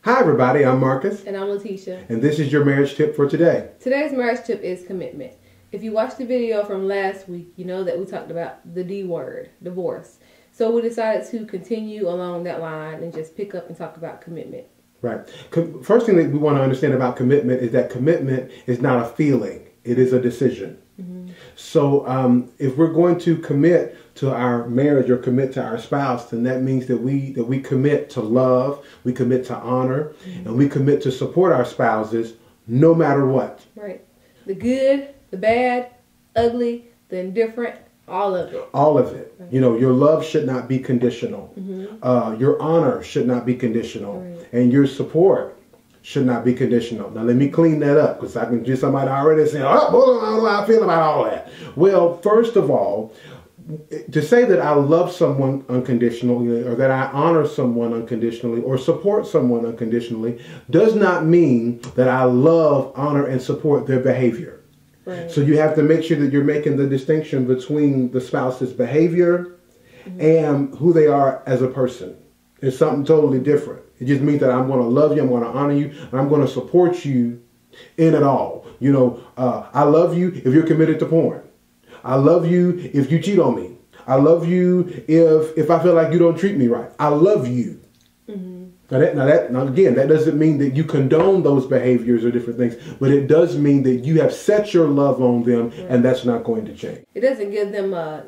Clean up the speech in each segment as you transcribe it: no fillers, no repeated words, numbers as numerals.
Hi everybody, I'm Marcus. And I'm Letitia. And this is your marriage tip for today. Today's marriage tip is commitment. If you watched the video from last week, you know that we talked about the D word, divorce. So we decided to continue along that line and just pick up and talk about commitment. Right. First thing that we want to understand about commitment is that commitment is not a feeling. It is a decision. Mm-hmm. So if we're going to commit to our marriage or commit to our spouse, then that means that we commit to love, we commit to honor, mm-hmm. and we commit to support our spouses no matter what. Right. The good, the bad, ugly, the indifferent, all of it. All of it. Right. You know, your love should not be conditional. Mm-hmm. Your honor should not be conditional. Right. And your support should not be conditional. Now, let me clean that up, because I can just somebody already saying, oh, hold on, I don't know how I feel about all that. Well, first of all, to say that I love someone unconditionally, or that I honor someone unconditionally, or support someone unconditionally, does not mean that I love, honor, and support their behavior. Right. So you have to make sure that you're making the distinction between the spouse's behavior mm-hmm. and who they are as a person. It's something totally different. It just means that I'm going to love you, I'm going to honor you, and I'm going to support you in it all. You know, I love you if you're committed to porn. I love you if you cheat on me. I love you if I feel like you don't treat me right. I love you. Mm-hmm. Now again, that doesn't mean that you condone those behaviors or different things, but it does mean that you have set your love on them, right. And that's not going to change. It doesn't give them a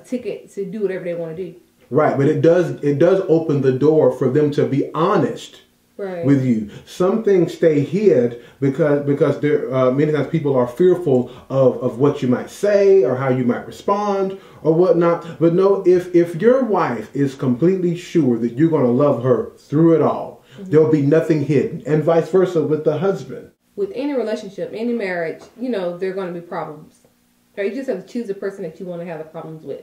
ticket to do whatever they want to do. Right, but it does open the door for them to be honest. Right. With you. Some things stay hid because there many times people are fearful of what you might say or how you might respond or whatnot. But no, if your wife is completely sure that you're going to love her through it all, mm-hmm. there'll be nothing hidden, and vice versa with the husband. With any relationship, any marriage, there are going to be problems. Or you just have to choose the person that you want to have the problems with.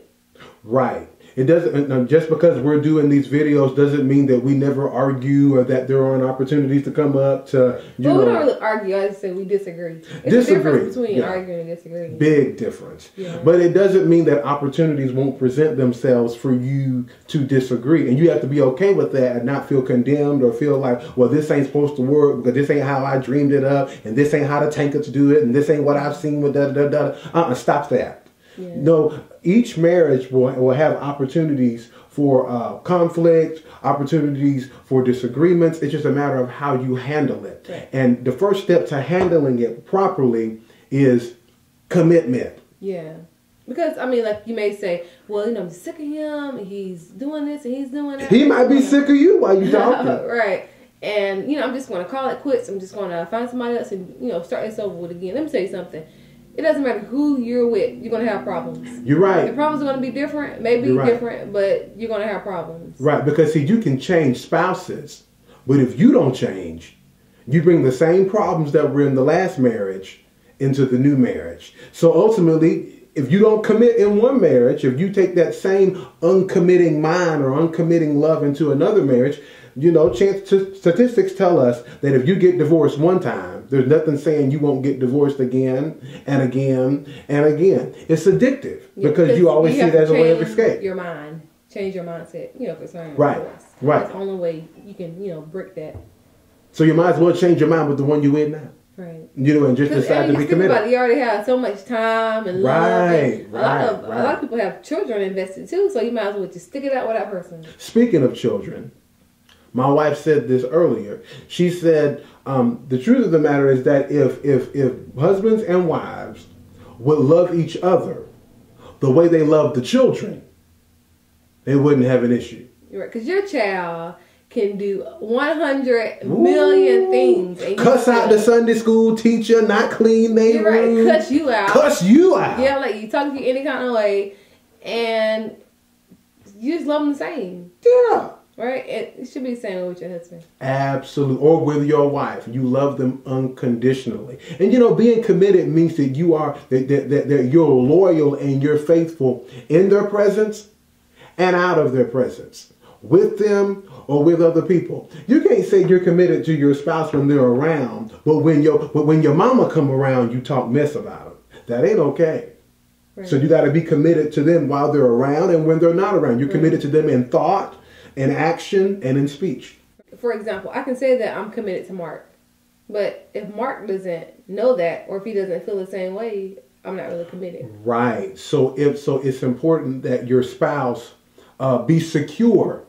Right. It doesn't, just because we're doing these videos doesn't mean that we never argue or that there aren't opportunities to come up to, we don't really argue. I just say we disagree. It's a difference between arguing and disagreeing. Big difference. Yeah. But it doesn't mean that opportunities won't present themselves for you to disagree. And you have to be okay with that and not feel condemned or feel like, well, this ain't supposed to work because this ain't how I dreamed it up, and this ain't how the tankers do it, and this ain't what I've seen with da-da-da-da. Stop that. Yeah. No, each marriage will have opportunities for conflict, opportunities for disagreements. It's just a matter of how you handle it. Right. And the first step to handling it properly is commitment. Yeah. Because, like you may say, well, I'm sick of him. He's doing this and he's doing that. He might be sick of you while you're talking. Right. And, I'm just going to call it quits. I'm just going to find somebody else and, start this over with again. Let me tell you something. It doesn't matter who you're with, you're going to have problems. You're right. The problems are going to be different, maybe different, but you're going to have problems. Right, because see, you can change spouses, but if you don't change, you bring the same problems that were in the last marriage into the new marriage. So ultimately, if you don't commit in one marriage, if you take that same uncommitting mind or uncommitting love into another marriage, statistics tell us that if you get divorced one time, there's nothing saying you won't get divorced again and again and again. It's addictive because you always see it as a way of escape. Your mind, change your mindset, concerning right, divorce. Right. That's the only way you can, break that. So you might as well change your mind with the one you with now. Right. And just decide to be committed. You already have so much time and love. Right, and a lot of people have children invested too, so you might as well just stick it out with that person. Speaking of children, my wife said this earlier. She said, the truth of the matter is that if husbands and wives would love each other the way they love the children, they wouldn't have an issue. Right, because your child can do 100 million things. And cuss out the Sunday school teacher, not clean their room. Right, cuss you out. Cuss you out. Yeah, like you talk to you any kind of way, and you just love them the same. Yeah. Right? It should be the same with your husband. Absolutely. Or with your wife. You love them unconditionally. And being committed means that you are that you're loyal and you're faithful in their presence and out of their presence. With them or with other people. You can't say you're committed to your spouse when they're around, but when your mama come around, you talk mess about them. That ain't okay. Right. So you got to be committed to them while they're around and when they're not around. You're committed to them in thought, in action, and in speech. for example, I can say that I'm committed to Mark, but if Mark doesn't know that, or if he doesn't feel the same way, I'm not really committed. Right. So it's important that your spouse be secure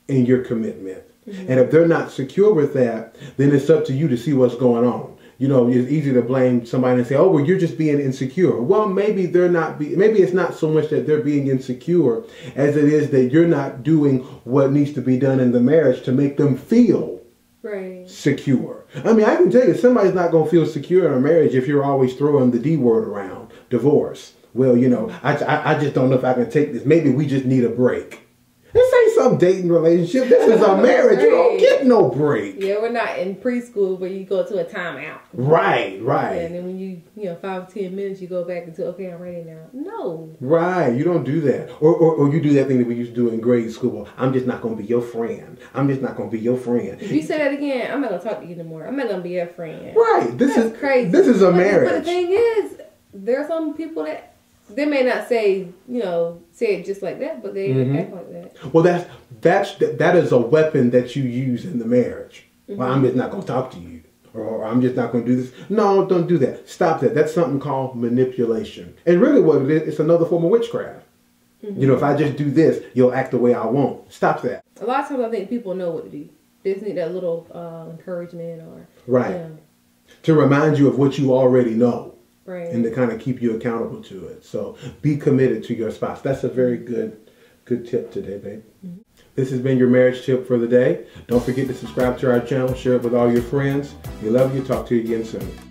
in your commitment. And if they're not secure with that, then it's up to you to see what's going on. You know, it's easy to blame somebody and say, "Oh, well, you're just being insecure." Well, maybe they're not. Maybe it's not so much that they're being insecure as it is that you're not doing what needs to be done in the marriage to make them feel secure. I mean, I can tell you, somebody's not going to feel secure in a marriage if you're always throwing the D word around, divorce. Well, you know, I just don't know if I can take this. Maybe we just need a break. This ain't some dating relationship. This is a marriage. You don't get no break. Yeah, we're not in preschool where you go to a timeout. Right. Yeah, and then when you 5 or 10 minutes, you go back into, okay, I'm ready now. No. Right. You don't do that. Or you do that thing that we used to do in grade school. I'm just not going to be your friend. I'm just not going to be your friend. If you say that again, I'm not going to talk to you anymore. I'm not going to be your friend. Right. This is crazy. This is a marriage. But the thing is, there are some people that, they may not say it just like that, but they act like that. Well, that is a weapon that you use in the marriage. Well, I'm just not going to talk to you, or I'm just not going to do this. No, don't do that. Stop that. That's something called manipulation. And really, what it is, it's another form of witchcraft. You know, if I just do this, you'll act the way I want. Stop that. A lot of times, I think people know what to do. They just need that little encouragement, or to remind you of what you already know. Right. And to kind of keep you accountable to it. So be committed to your spouse. That's a very good tip today, babe. This has been your marriage tip for the day. Don't forget to subscribe to our channel. Share it with all your friends. We love you. Talk to you again soon.